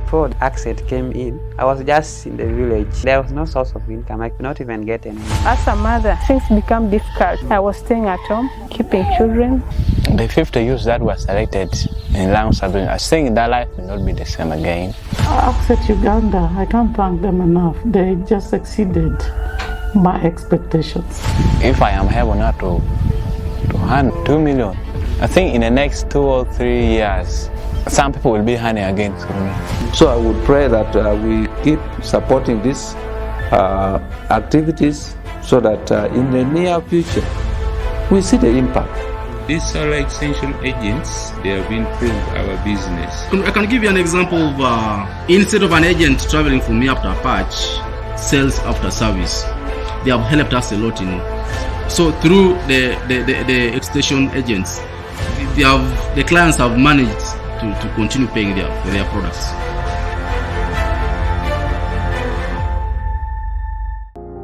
before ACSET came in, I was just in the village. There was no source of income. I could not even get any. As a mother, things become difficult. I was staying at home, keeping children. The 50 youths that were selected in Lango sub-region, I think that life will not be the same again. ACSET Uganda, I can't thank them enough. They just exceeded my expectations. If I am able now to hand 2 million, I think in the next 2 or 3 years, some people will be handing again to me. So I would pray that we keep supporting these activities so that in the near future, we see the impact. These solar extension agents, they have improved our business. I can give you an example of, instead of an agent traveling from here after patch, sales after service, they have helped us a lot, So through the extension agents, the clients have managed to continue paying for their products.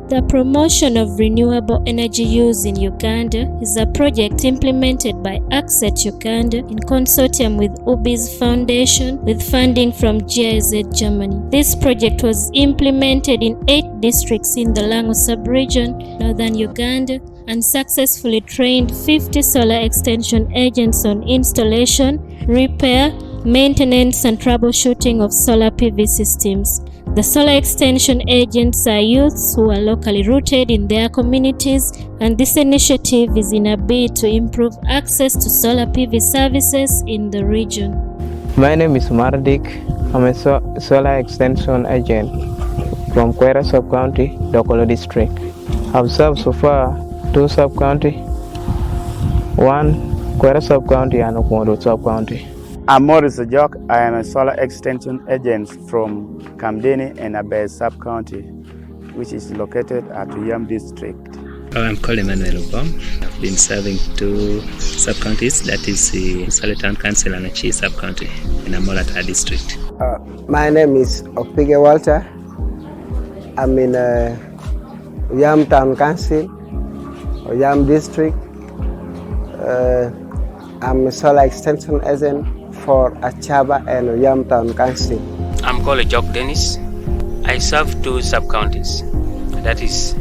The promotion of renewable energy use in Uganda is a project implemented by ACSET Uganda in consortium with URBIS Foundation with funding from GIZ Germany. This project was implemented in 8 districts in the Lango sub-region, northern Uganda, and successfully trained 50 solar extension agents on installation, repair, maintenance and troubleshooting of solar PV systems. The solar extension agents are youths who are locally rooted in their communities, and this initiative is in a bid to improve access to solar PV services in the region. My name is Mardik. I'm a solar extension agent from Kwera Sub-County, Dokolo District. I've served so far 2 sub-county, 1 Kwera Sub-County and Okwondo Sub-County. I'm Maurice Ojok. I am a solar extension agent from Kamdeni and Abe Sub-County, which is located at Uyam District. I'm called Emmanuel Ubom. I've been serving 2 sub-counties, that is the Sale Town Council and Achi Sub-County in Amolata District. My name is Opige Walter. I'm in Uyam Town Council, Uyam District. I'm a solar extension agent for Achaba and Uyam Town Council. I'm called Jock Dennis. I serve 2 sub-counties, that is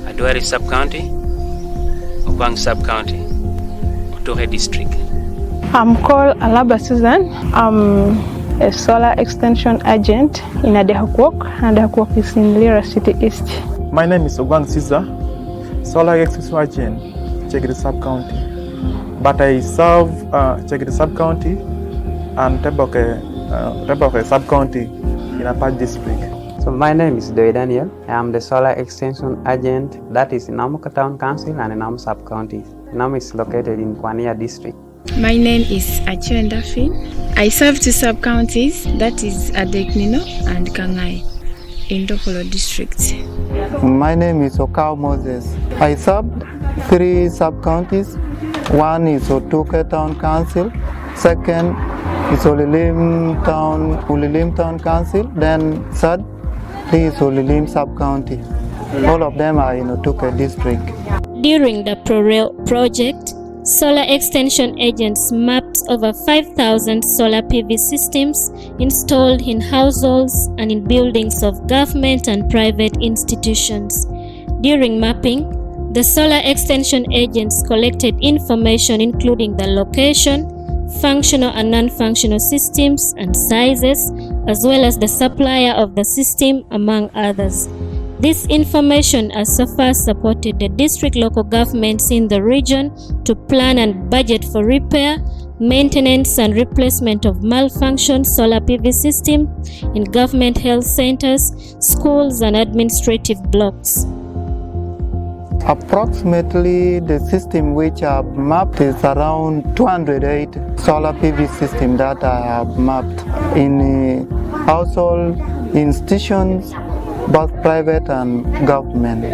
Adwari Sub-County, Okwang Sub-County, Otohe District. I'm called Alaba Susan. I'm a solar extension agent in Adehakwok, and Adehakwok is in Lira City East. My name is Ogwang Caesar, solar extension agent, Chegiri Sub-County. But I serve Chegiri Sub-County and Teboke Sub-County in Apache District. So my name is Doi Daniel. I am the solar extension agent that is in Namuka Town Council and in Namu Sub-County. Namu is located in Kwania District. My name is Achuen Daffy. I serve 2 sub-counties, that is Adeknino and Kangai in Dokolo District. My name is Okao Moses. I serve 3 sub-counties. 1 is Otuke Town Council, 2nd is Ulilim Town Council, then 3rd is Ulilim Sub-County. All of them are in Otuke District. During the ProREU project, solar extension agents mapped over 5,000 solar PV systems installed in households and in buildings of government and private institutions. During mapping, the solar extension agents collected information including the location, functional and non-functional systems and sizes, as well as the supplier of the system, among others. This information has so far supported the district local governments in the region to plan and budget for repair, maintenance and replacement of malfunctioned solar PV system in government health centers, schools and administrative blocks. Approximately the system which I have mapped is around 208 solar PV systems that I have mapped in household, institutions, both private and government.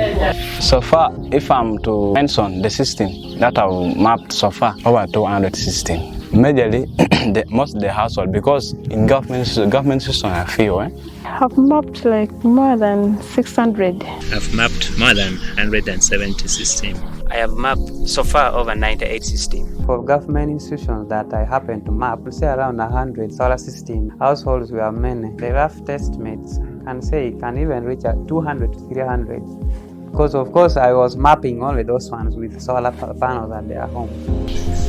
So far, if I'm to mention the system that I've mapped so far, over 200 systems. Majorly, most of the household, because in government system are few. I've mapped like more than 600. I've mapped more than 170 systems. I have mapped so far over 98 systems. For government institutions that I happen to map, we say around 100 solar systems. Households, we have many. The rough estimates can say it can even reach 200 to 300. Because of course I was mapping only those ones with solar panels at their home.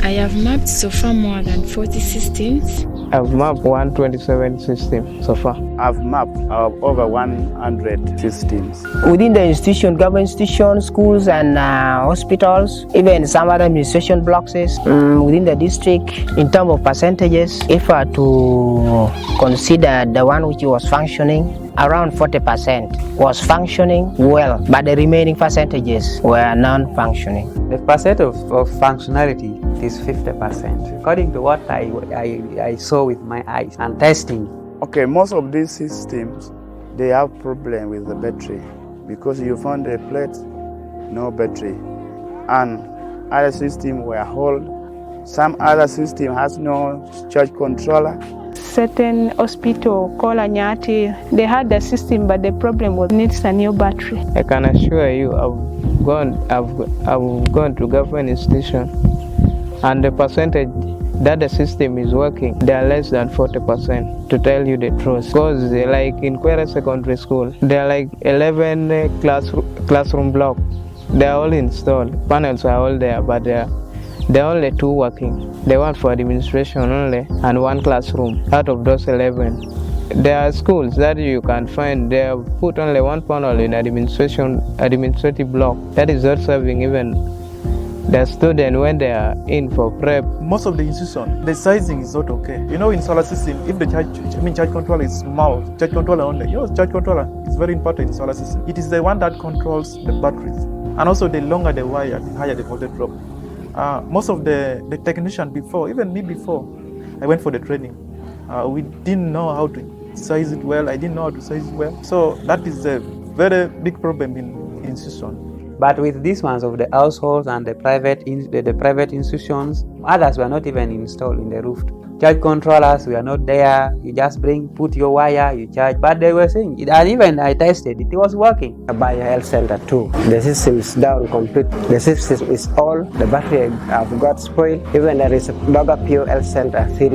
I have mapped so far more than 40 systems. I've mapped 127 systems so far. I've mapped over 100 systems. Within the institution, government institutions, schools and hospitals, even some other administration blocks within the district, in terms of percentages, if I to consider the one which was functioning, around 40% was functioning well, but the remaining percentages were non-functioning. The percent of functionality is 50%, according to what I saw with my eyes and testing. Okay, most of these systems, they have problem with the battery because you found a plate, no battery, and other system were hold. Some other system has no charge controller. Certain hospital called Anyati, they had the system, but the problem was needs a new battery. I can assure you, I've gone to government institution, and the percentage that the system is working, they are less than 40%, to tell you the truth. Because like in Kwera Secondary School, there are like 11 classroom blocks. They are all installed. Panels are all there, but there are only 2 working. The one for administration only, and 1 classroom out of those 11. There are schools that you can find, they have put only 1 panel in administrative block. That is not serving even the student when they are in for prep. Most of the institutions, the sizing is not okay. You know, in solar system, if the charge controller is small, charge controller only. You know, charge controller is very important in solar system. It is the one that controls the batteries. And also the longer the wire, the higher the voltage drop. Most of the technician before, even me before, I went for the training. We didn't know how to size it well. I didn't know how to size it well. So that is a very big problem in institution. But with these ones of the households and the private institutions, others were not even installed in the roof. Charge controllers were not there. You just put your wire, you charge. But they were saying it, and even I tested it was working. By a health center too, the system is down complete. The system is all. The battery have got spoiled. Even there is a Pure Health Center 3.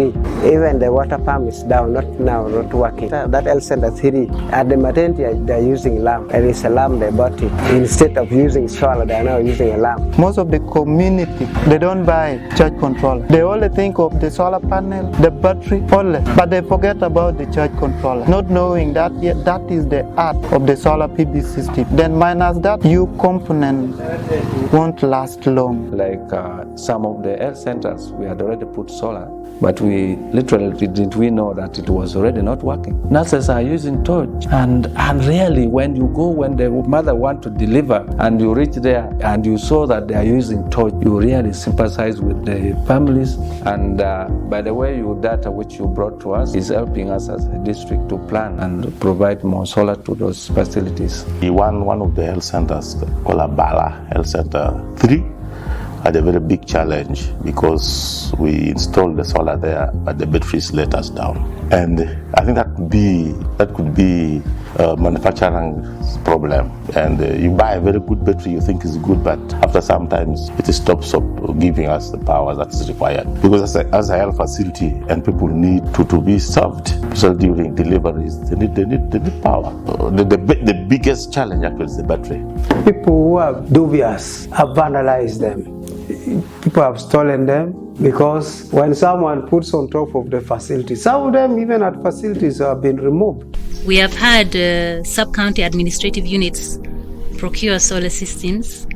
Even the water pump is down, not working. That health center 3 at the maternity they are using lamp. There is a lamp they bought it. Instead of using solar, they are now using a lamp. Most of the community, they don't buy charge controller. They only think of the solar panel, the battery only, but they forget about the charge controller, not knowing that that is the art of the solar PV system. Then minus that, you component won't last long. Like some of the health centers, we had already put solar, but we literally didn't know that it was already not working. Nurses are using torch, and really when the mother want to deliver and you reach there and you saw that they are using torch, you really sympathize with the families. And by the way, your data which you brought to us is helping us as a district to plan and provide more solar to those facilities. One of the health centers called Abala Health Center 3 had a very big challenge because we installed the solar there, but the batteries let us down. And I think that could be a manufacturing problem. And you buy a very good battery, you think is good, but after some times it stops giving us the power that is required. Because as a health facility, and people need to be served, especially during deliveries, they need power. The biggest challenge actually is the battery. People who are dubious have vandalized them. People have stolen them because when someone puts on top of the facility, some of them even at facilities have been removed. We have had sub-county administrative units procure solar systems,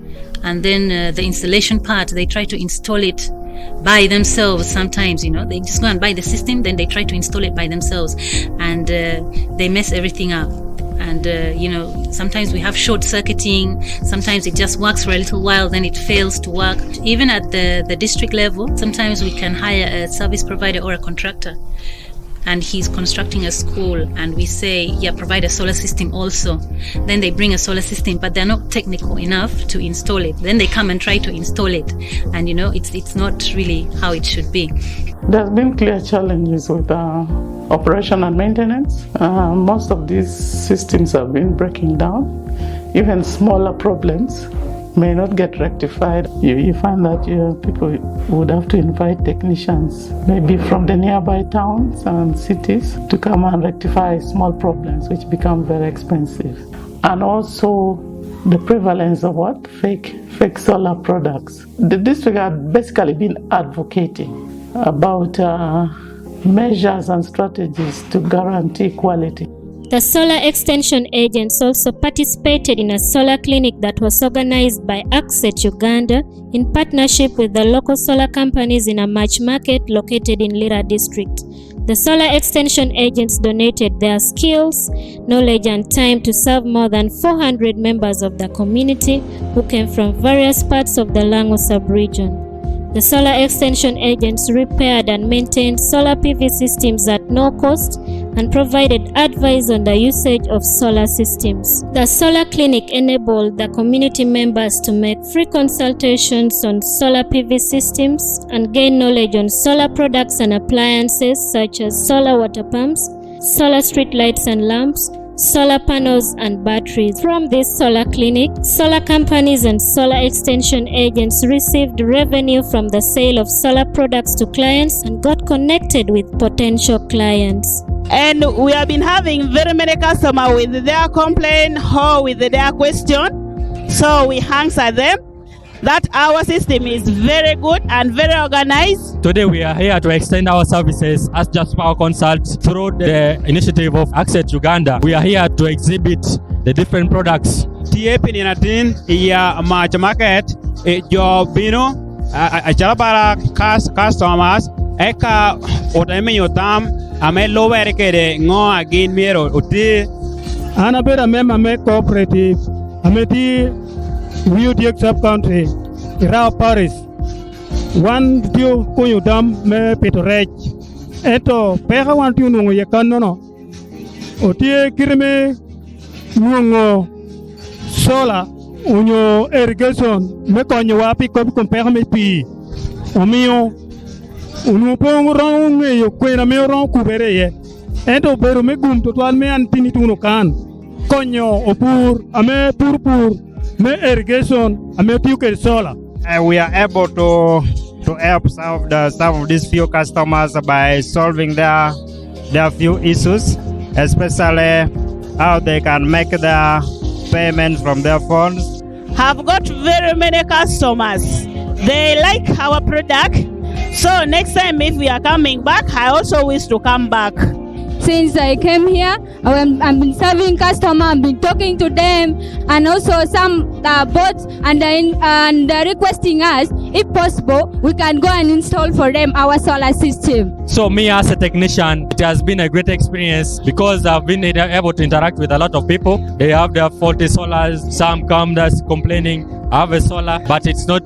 and then the installation part, they try to install it by themselves sometimes, they just go and buy the system, then they try to install it by themselves, and they mess everything up. And sometimes we have short circuiting, sometimes it just works for a little while, then it fails to work. Even at the district level, sometimes we can hire a service provider or a contractor, and he's constructing a school, and we say, provide a solar system also. Then they bring a solar system, but they're not technical enough to install it. Then they come and try to install it, and it's not really how it should be. There's been clear challenges with operation and maintenance. Most of these systems have been breaking down. Even smaller problems, may not get rectified. You find that people would have to invite technicians, maybe from the nearby towns and cities, to come and rectify small problems, which become very expensive. And also the prevalence of fake solar products. The district had basically been advocating about measures and strategies to guarantee quality. The solar extension agents also participated in a solar clinic that was organized by ACSET Uganda in partnership with the local solar companies in a match market located in Lira district. The solar extension agents donated their skills, knowledge and time to serve more than 400 members of the community who came from various parts of the Lango sub-region. The solar extension agents repaired and maintained solar PV systems at no cost and provided advice on the usage of solar systems. The solar clinic enabled the community members to make free consultations on solar PV systems and gain knowledge on solar products and appliances such as solar water pumps, solar street lights and lamps, solar panels and batteries. From this solar clinic, solar companies and solar extension agents received revenue from the sale of solar products to clients and got connected with potential clients. And we have been having very many customers with their complaint or with their question. So we answer them that our system is very good and very organized. Today we are here to extend our services as Just Power Consult through the initiative of ACSET Uganda. We are here to exhibit the different products. TAP Ninatin ya match market jobino jalabara customers eka otame yotam ame lower kede ngo again mero uti ana bera mema me cooperative ameti Udiek sub-country, Irao Paris. One tiu kunyu dam me pitorech. Eto peha wan tiu nungu yekanono. Otie kirime nungu sola unyo irrigation me konyo wapi kopi kumpeha me pi. Omio unu pongu rong yo kwena me rong kubere ye. Eto beru me gum total me antini tuno kan. Konyo opur ame pur. Me irrigation, solar. We are able to help some of these few customers by solving their few issues, especially how they can make their payments from their phones. Have got very many customers. They like our product. So next time if we are coming back, I also wish to come back. Since I came here, I've been serving customers, I've been talking to them, and also some bots and requesting us, if possible, we can go and install for them our solar system. So me as a technician, it has been a great experience because I've been able to interact with a lot of people. They have their faulty solars, some come that's complaining, I have a solar, but it's not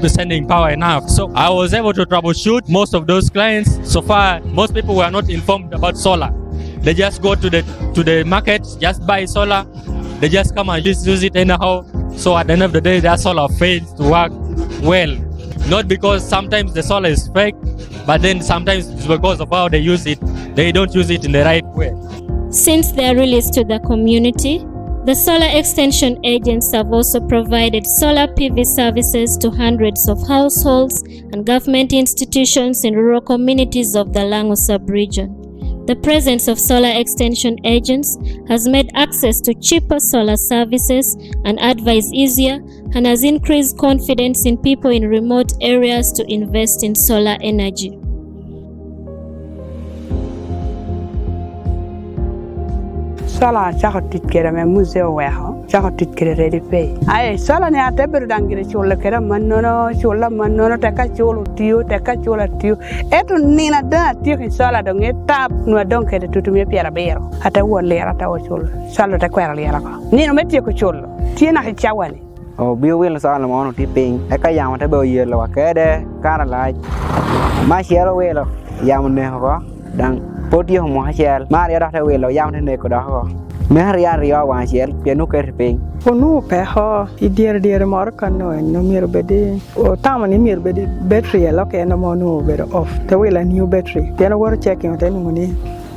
sending power enough. So I was able to troubleshoot most of those clients. So far, most people were not informed about solar. They just go to the market, just buy solar. They just come and just use it anyhow. So at the end of the day, their solar fails to work well. Not because sometimes the solar is fake, but then sometimes it's because of how they use it. They don't use it in the right way. Since their release to the community, the solar extension agents have also provided solar PV services to hundreds of households and government institutions in rural communities of the Lango sub-region. The presence of solar extension agents has made access to cheaper solar services and advice easier and has increased confidence in people in remote areas to invest in solar energy. Sola chako titkere me museo weho chako titkere ready pay ay sola ne ateberu dangire chola kera mannono taka cholo tio eto nina da tio ki sola donge tap no donke de tutumie piera bero ata wo lera ta o cholo sola ta kwera lera ko nino metio ko cholo tiena ki chawani o bio wil sola mo no tiping e ka yama ta bo yelo wa kede kara la ma shelo welo yamne ko dang potio mo hachel maria da welo yamne ne ko da ho Maria ria wan shel pianu kerping Onu peho idier mor kano no mir bedi o tamani mir bedi battery lo ke no monu bedo off te wila new battery piano wor checking te nguni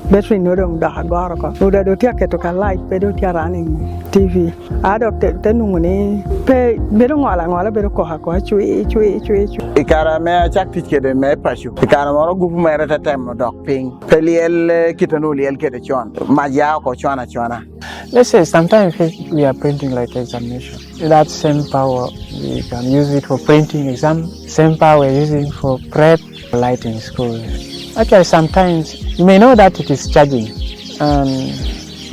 battery no dong da goro ko uda do tia keto ka light pe do tia running TV ado te nunguni pe be do ngola be do ko ha ko chui ikara me chak tike de me pashu ikara moro gupu me reta tem dok ping peliel kitano liel kete chon maja ko chona. Let's say sometimes we are printing like examination. That same power we can use it for printing exam. Same power we're using for prep lighting school. Actually, sometimes you may know that it is charging,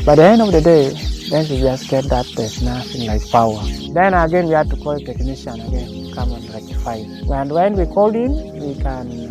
by the end of the day, then you just get that there's nothing like power. Then again, we have to call a technician again to come and rectify it. And when we call in, we can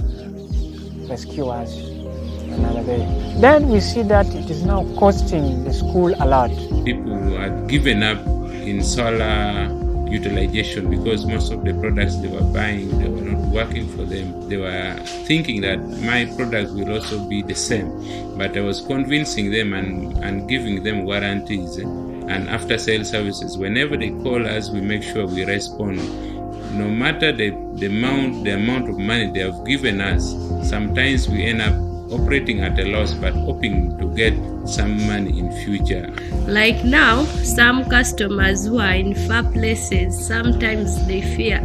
rescue us another day. Then we see that it is now costing the school a lot. People had given up in solar utilization because most of the products they were buying, they were not working for them. They were thinking that my product will also be the same. But I was convincing them and giving them warranties and after sales services. Whenever they call us, we make sure we respond. No matter the amount of money they have given us, sometimes we end up operating at a loss but hoping to get some money in future. Like now, some customers who are in far places, sometimes they fear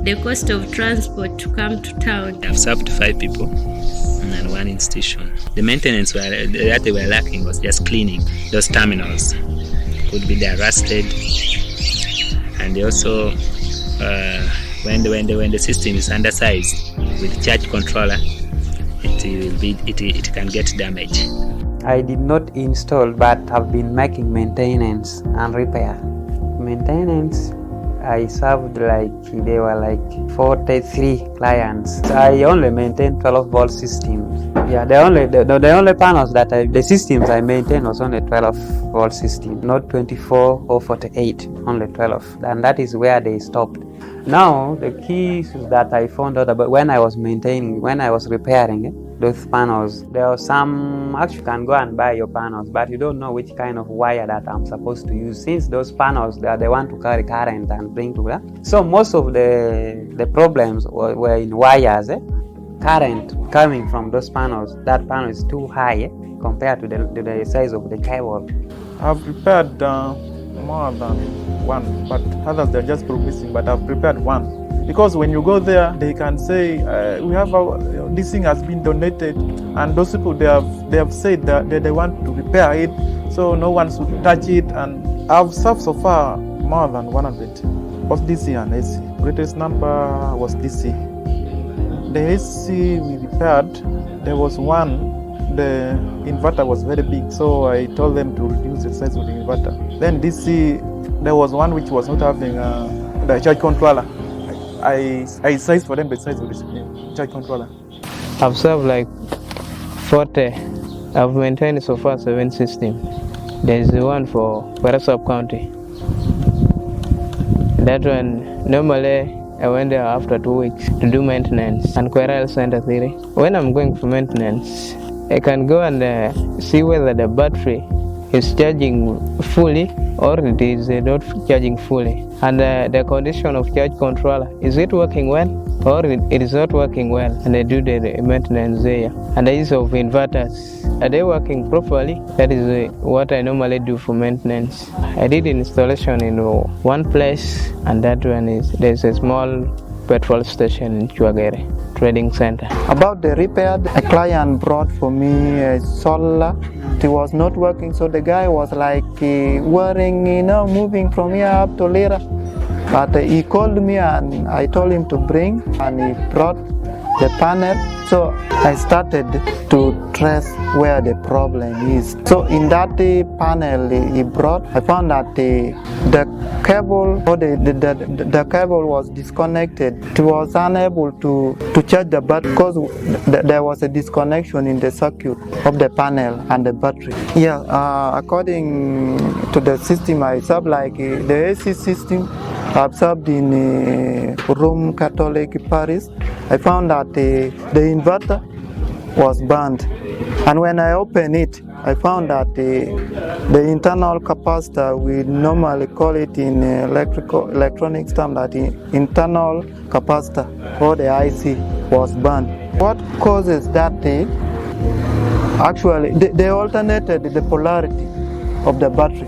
the cost of transport to come to town. I've served 5 people and 1 institution. The maintenance that they were lacking was just cleaning those terminals. Could be they're rusted, and they also when the system is undersized with charge controller, it can get damaged. I did not install, but have been making maintenance and repair. Maintenance, I served they were 43 clients. I only maintain 12-volt systems. Yeah, the only panels the systems I maintain was only 12-volt system, not 24 or 48, only 12, and that is where they stopped. Now the keys that I found out about when I was repairing those panels, there are some, actually you can go and buy your panels, but you don't know which kind of wire that I'm supposed to use, since those panels they want to carry current and bring to that. So most of the problems were in wires. Current coming from those panels, that panel is too high compared to the size of the cable. I've prepared more than one, but others they're just progressing, but I've prepared one. Because when you go there, they can say, we have this thing has been donated, and those people they have said that they want to repair it, so no one should touch it. And I've served so far more than 100, both DC and AC. Greatest number was DC. The AC we repaired, there was one, the inverter was very big, so I told them to reduce the size of the inverter. Then DC, there was one which was not having the charge controller. I sized for them the size of the charge controller. I've served 40. I've maintained so far 7 systems. There's the one for ProREU County. That one, normally I went there after 2 weeks to do maintenance and Queral Center Theory. When I'm going for maintenance, I can go and see whether the battery is charging fully or it is not charging fully. And the condition of charge controller, is it working well or it is not working well? And I do the maintenance there. And the use of inverters, are they working properly? That is what I normally do for maintenance. I did installation in one place, and that one is, there's a small petrol station in Chuagere Trading Center. About the repair, a client brought for me a solar. It was not working, so the guy was worrying, moving from here up to Lira. But he called me and I told him to bring, and he brought the panel. So I started to trace where the problem is. So in that panel he brought, I found that the cable or the cable was disconnected. It was unable to charge the battery because there was a disconnection in the circuit of the panel and the battery. Yeah, according to the system I sub the AC system observed in Rome Catholic Paris, I found that the inverter was burned. And when I opened it, I found that the internal capacitor, we normally call it in electronics term that the internal capacitor or the IC was burned. What causes that Actually, they alternated the polarity of the battery.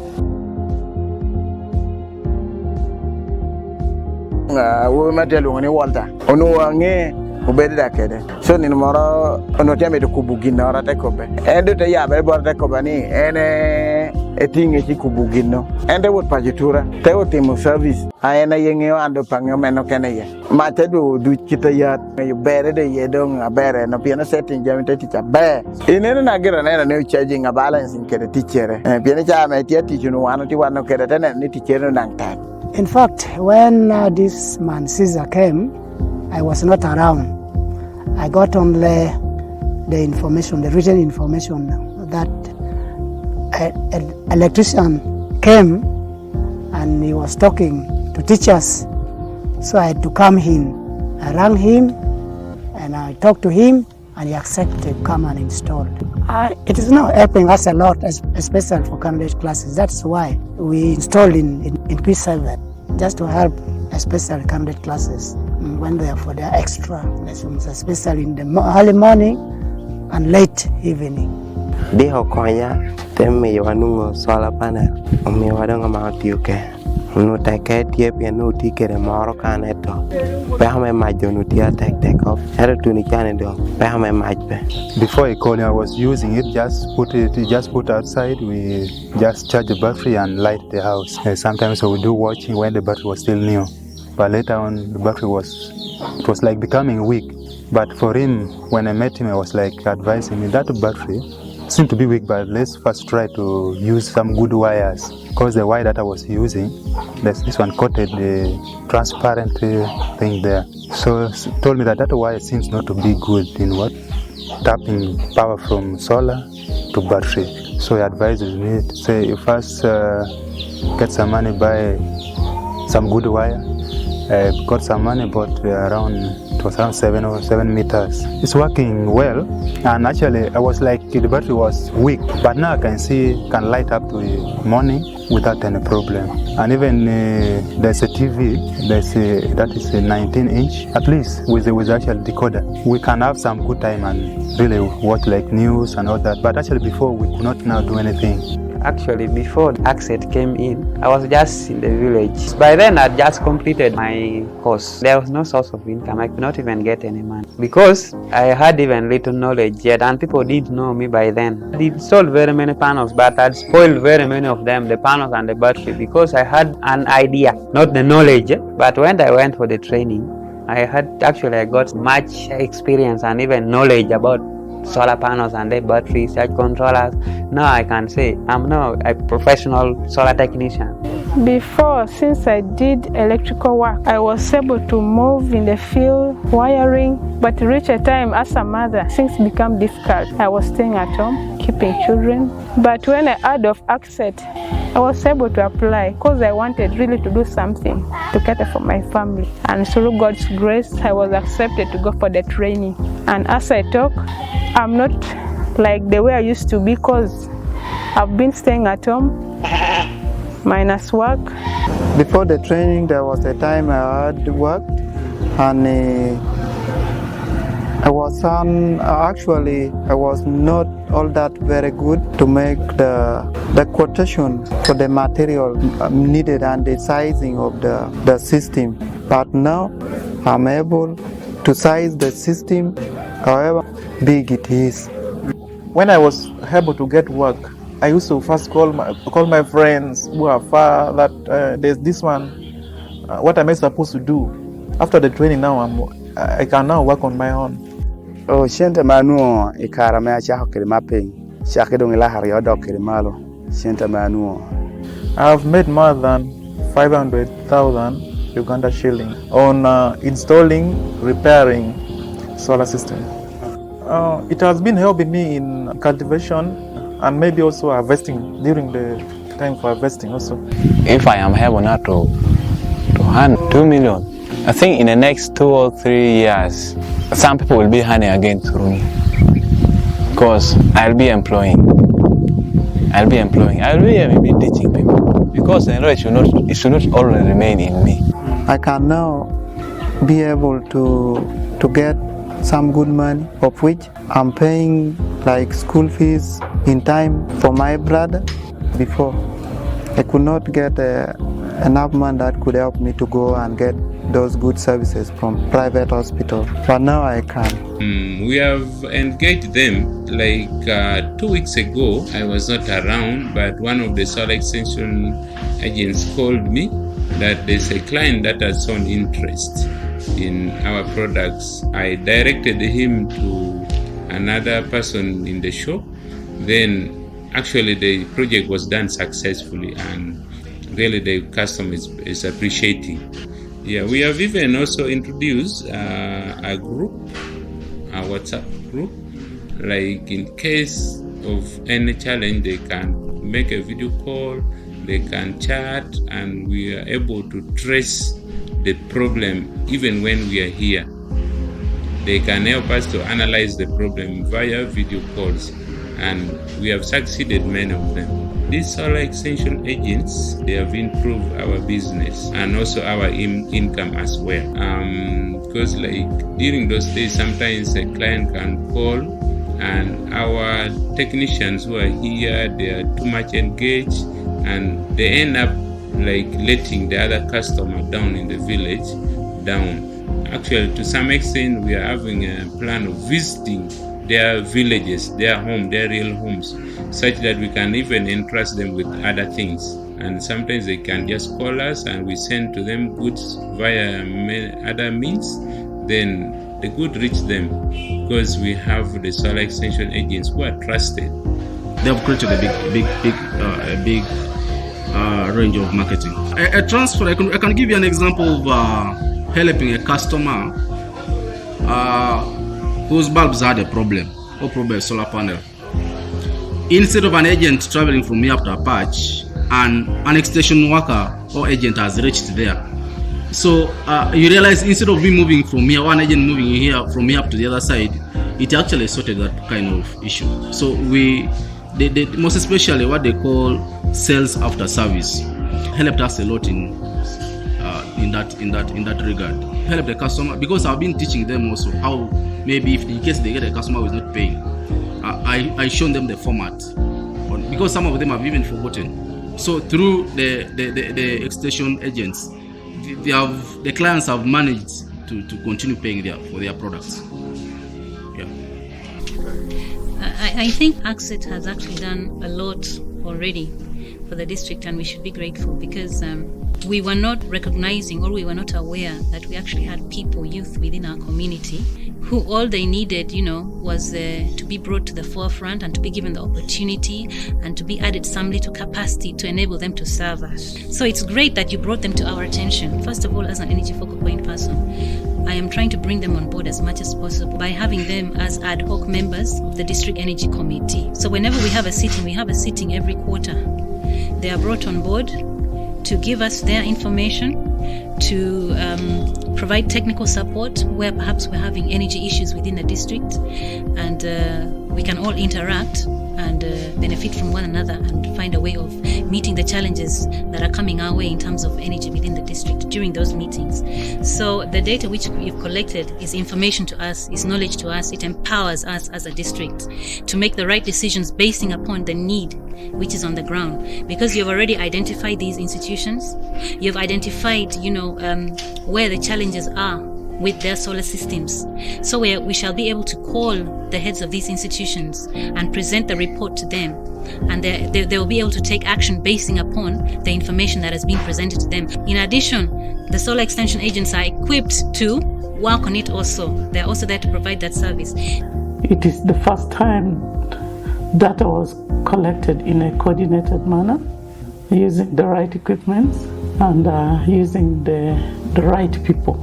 We met along Walter. Onuange, Ubeda Kede. So, in Moro, Onotame to Kubugino, Ratekobe. And the Yabe Bordekobani, and a thing is Kubugino. And they would Pajitura, Teotim service. I am a young and the Pangomano Canaya. Matedu do Chitayat, you bear the Yedong, a bear, and a piano setting, Jamaica teacher, bear. In any get an new charging a balance in Keda teacher. And Pianacha, my teacher, you know, one or Keda and teacher and time. In fact, when this man Caesar came, I was not around. I got only the information, the written information that an electrician came and he was talking to teachers. So I had to come in. I rang him and I talked to him and he accepted to come and install. It is now helping us a lot, especially for candidate classes. That's why we installed in P7, just to help especially candidate classes when they are for their extra lessons, especially in the early morning and late evening. Diho konya temi wanungo solar panel omi wadonga mautiuke no take tie piano tikere moro kaneto pehame majo no tia take off era tuni kanedo pehame majbe. Before I called, I was using it, just put outside, we just charge the battery and light the house. Sometimes we do watching when the battery was still new, but later on the battery was like becoming weak. But for him, when I met him, I was like advising me that battery seemed to be weak, but let's first try to use some good wires, because the wire that I was using, this one coated the transparent thing there. So told me that wire seems not to be good in tapping power from solar to battery. So he advises me to say, you first get some money, buy some good wire. I got some money, bought around 7 meters. It's working well, and actually I was like the battery was weak, but now I can light up to the morning without any problem. And even there's a TV, that is a 19-inch, at least with actual decoder. We can have some good time and really watch like news and all that, but actually before we could not now do anything. Actually, before ACSET came in, I was just in the village. By then, I'd just completed my course. There was no source of income. I could not even get any money because I had even little knowledge yet, and people didn't know me by then. I installed very many panels, but I'd spoiled very many of them, the panels and the battery, because I had an idea, not the knowledge. But when I went for the training, I got much experience and even knowledge about solar panels and the batteries, charge controllers. Now I can say I'm now a professional solar technician. Before, since I did electrical work, I was able to move in the field, wiring, but reach a time as a mother, things become difficult. I was staying at home, keeping children. But when I heard of ACSET, I was able to apply because I wanted really to do something to cater for my family. And through God's grace, I was accepted to go for the training. And as I talk, I'm not like the way I used to be because I've been staying at home, minus work. Before the training, there was a time I had worked, and I was not all that very good to make the quotation for the material needed and the sizing of the system. But now I'm able to size the system however big it is. When I was able to get work, I used to first call my friends who are far that there's this one. What am I supposed to do? After the training now, I can now work on my own. Oh, shente manuo ikara me acha kiri mapping. Shake dong ila hari odo kiri malo. Shente manuo. I have made more than 500,000 Uganda shilling on installing, repairing solar system. It has been helping me in cultivation and maybe also harvesting during the time for harvesting also. If I am able now to earn 2 million, I think in the next 2 or 3 years, some people will be earning again through me because I'll be employing. I'll be maybe teaching people because the knowledge should not only remain in me. I can now be able to get some good money, of which I'm paying like school fees in time for my brother. Before, I could not get enough money that could help me to go and get those good services from private hospital, but now I can. We have engaged them like 2 weeks ago. I was not around, but one of the solar extension agents called me that there's a client that has shown interest in our products. I directed him to another person in the shop. Then actually the project was done successfully, and really the customer is appreciating. Yeah, we have even also introduced a group, a WhatsApp group, like in case of any challenge, they can make a video call, they can chat, and we are able to trace the problem even when we are here. They can help us to analyze the problem via video calls, and we have succeeded many of them. These solar extension agents, they have improved our business and also our income as well. Because like during those days, sometimes a client can call and our technicians who are here, they are too much engaged and they end up like letting the other customer down in the village down. Actually, to some extent, we are having a plan of visiting their villages, their home, their real homes, such that we can even entrust them with other things. And sometimes they can just call us and we send to them goods via other means. Then the good reach them because we have the solar extension agents who are trusted. They have created a big range of marketing. A transfer, I can give you an example of helping a customer whose bulbs had a problem, or probably a solar panel. Instead of an agent traveling from here up to a patch, an extension worker or agent has reached there. So you realize instead of me moving from here, one agent moving here from here up to the other side, it actually sorted that kind of issue. So they most especially what they call sales after service helped us a lot in that regard. Help the customer, because I've been teaching them also how maybe if in case they get a customer who is not paying, I shown them the format, because some of them have even forgotten. So through the extension agents, the clients have managed to continue paying for their products. Yeah. I think ACSET has actually done a lot already for the district, and we should be grateful because we were not recognizing or we were not aware that we actually had youth within our community who all they needed, was to be brought to the forefront and to be given the opportunity and to be added some little capacity to enable them to serve us. So it's great that you brought them to our attention. First of all, as an energy focal point person, I am trying to bring them on board as much as possible by having them as ad hoc members of the District Energy Committee. So whenever we have a sitting every quarter. They are brought on board to give us their information, to provide technical support where perhaps we're having energy issues within the district, and we can all interact and benefit from one another and find a way of meeting the challenges that are coming our way in terms of energy within the district during those meetings. So the data which we've collected is information to us, is knowledge to us, it empowers us as a district to make the right decisions basing upon the need which is on the ground. Because you've already identified these institutions, you've identified, where the challenges are with their solar systems. So we shall be able to call the heads of these institutions and present the report to them, and they will be able to take action basing upon the information that has been presented to them. In addition, the solar extension agents are equipped to work on it also. They're also there to provide that service. It is the first time data was collected in a coordinated manner, using the right equipment and using the right people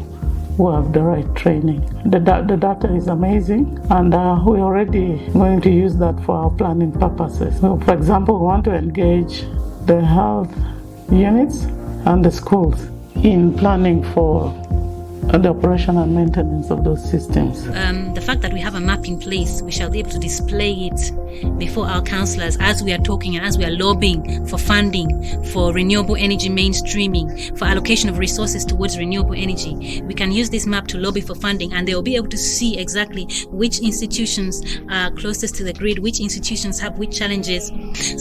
who have the right training. The data is amazing, and we're already going to use that for our planning purposes. So, for example, we want to engage the health units and the schools in planning for the operation and maintenance of those systems. The fact that we have a map in place, we shall be able to display it before our councillors as we are talking and as we are lobbying for funding, for renewable energy mainstreaming, for allocation of resources towards renewable energy. We can use this map to lobby for funding, and they will be able to see exactly which institutions are closest to the grid, which institutions have which challenges.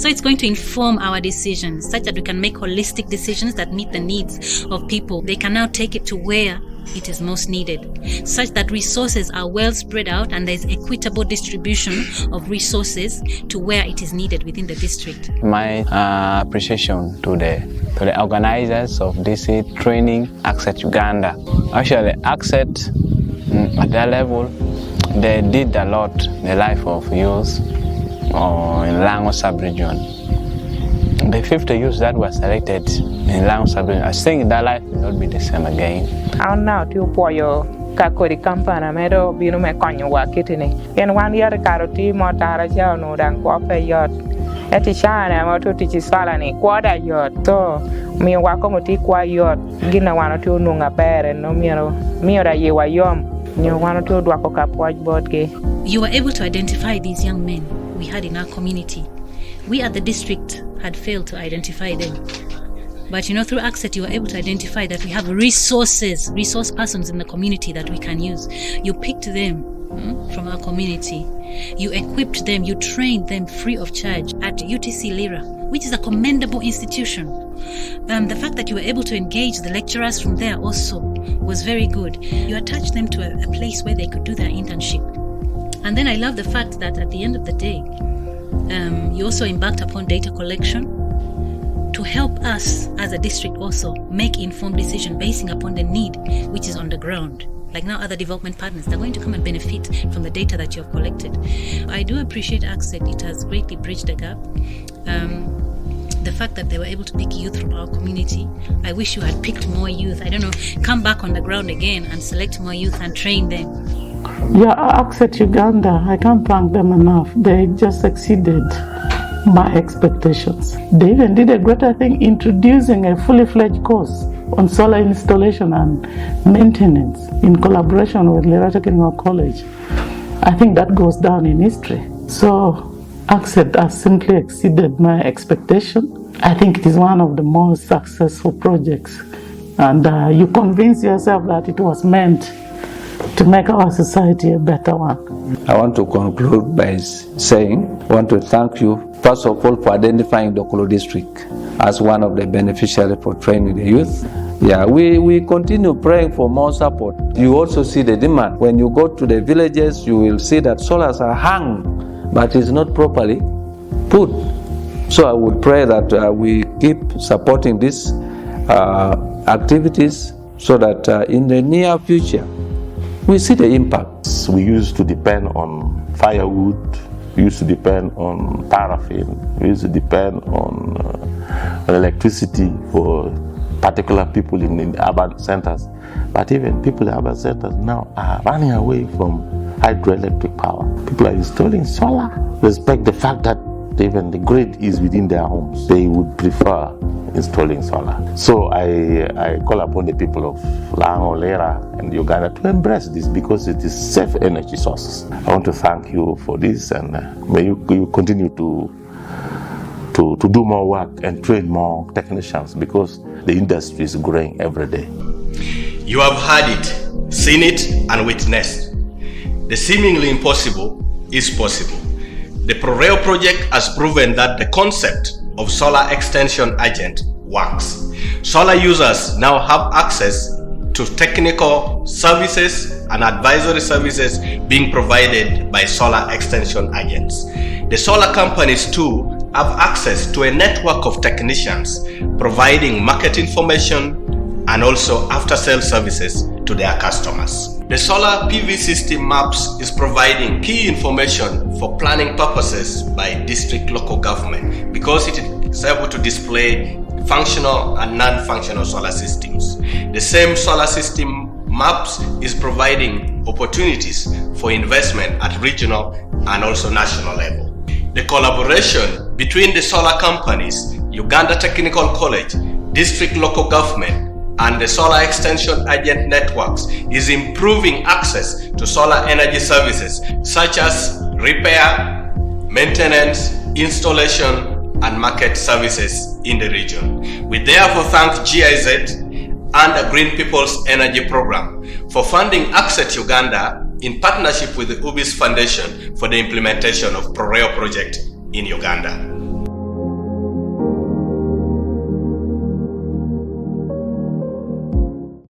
So it's going to inform our decisions such that we can make holistic decisions that meet the needs of people. They can now take it to where it is most needed, such that resources are well spread out and there's equitable distribution of resources to where it is needed within the district. My appreciation to the organizers of this training, ACSET Uganda. Actually, ACSET at that level, they did a lot in the life of youth in Lango sub-region. The 50 youths that were selected in Lango sub-region, I think that life will not be the same again. I'm now to Poyo Kakori Campana Meadow, Binume Konyo Wakitini. In 1 year, Karoti, Motara Jano, and Quafa Yacht. Etishana, Moto teaches Falani, Quada Yacht. So, me Wakomoti Qua Yacht, Gina 1 or 2 Nunga Bear and no Miro, Mira Yewa Yom, New 1 or 2 Dwakoka Whiteboard Gay. You were able to identify these young men we had in our community. We at the district had failed to identify them. But through ACSET, you were able to identify that we have resource persons in the community that we can use. You picked them from our community. You equipped them, you trained them free of charge at UTC Lira, which is a commendable institution. The fact that you were able to engage the lecturers from there also was very good. You attached them to a place where they could do their internship. And then I love the fact that at the end of the day, you also embarked upon data collection to help us as a district also make informed decision basing upon the need which is on the ground. Like now other development partners, they're going to come and benefit from the data that you have collected. I do appreciate ACSET. It has greatly bridged the gap. The fact that they were able to pick youth from our community, I wish you had picked more youth. I don't know, come back on the ground again and select more youth and train them. Yeah, ACSET Uganda, I can't thank them enough. They just exceeded my expectations. They even did a greater thing, introducing a fully fledged course on solar installation and maintenance in collaboration with Uganda Technical College. I think that goes down in history. So ACSET has simply exceeded my expectation. I think it is one of the most successful projects, and you convince yourself that it was meant to make our society a better one. I want to conclude by saying, I want to thank you, first of all, for identifying Dokolo District as one of the beneficiaries for training the youth. Yeah, we continue praying for more support. You also see the demand. When you go to the villages, you will see that solars are hung, but it's not properly put. So I would pray that we keep supporting these activities so that in the near future, we see the impact. We used to depend on firewood, we used to depend on paraffin, we used to depend on electricity for particular people in urban centers. But even people in urban centers now are running away from hydroelectric power. People are installing solar. Respect the fact that even the grid is within their homes. They would prefer installing solar. So I call upon the people of Lango, Lira and Uganda to embrace this because it is safe energy sources. I want to thank you for this, and may you continue to do more work and train more technicians because the industry is growing every day. You have heard it, seen it and witnessed. The seemingly impossible is possible. The ProREU project has proven that the concept of solar extension agent works. Solar users now have access to technical services and advisory services being provided by solar extension agents. The solar companies too have access to a network of technicians providing market information and also after-sale services to their customers. The solar PV system maps is providing key information for planning purposes by district local government because it is able to display functional and non-functional solar systems. The same solar system maps is providing opportunities for investment at regional and also national level. The collaboration between the solar companies, Uganda Technical College, district local government, and the solar extension agent networks is improving access to solar energy services such as repair, maintenance, installation, and market services in the region. We therefore thank GIZ and the Green People's Energy Program for funding ACSET Uganda in partnership with the URBIS Foundation for the implementation of ProREU project in Uganda.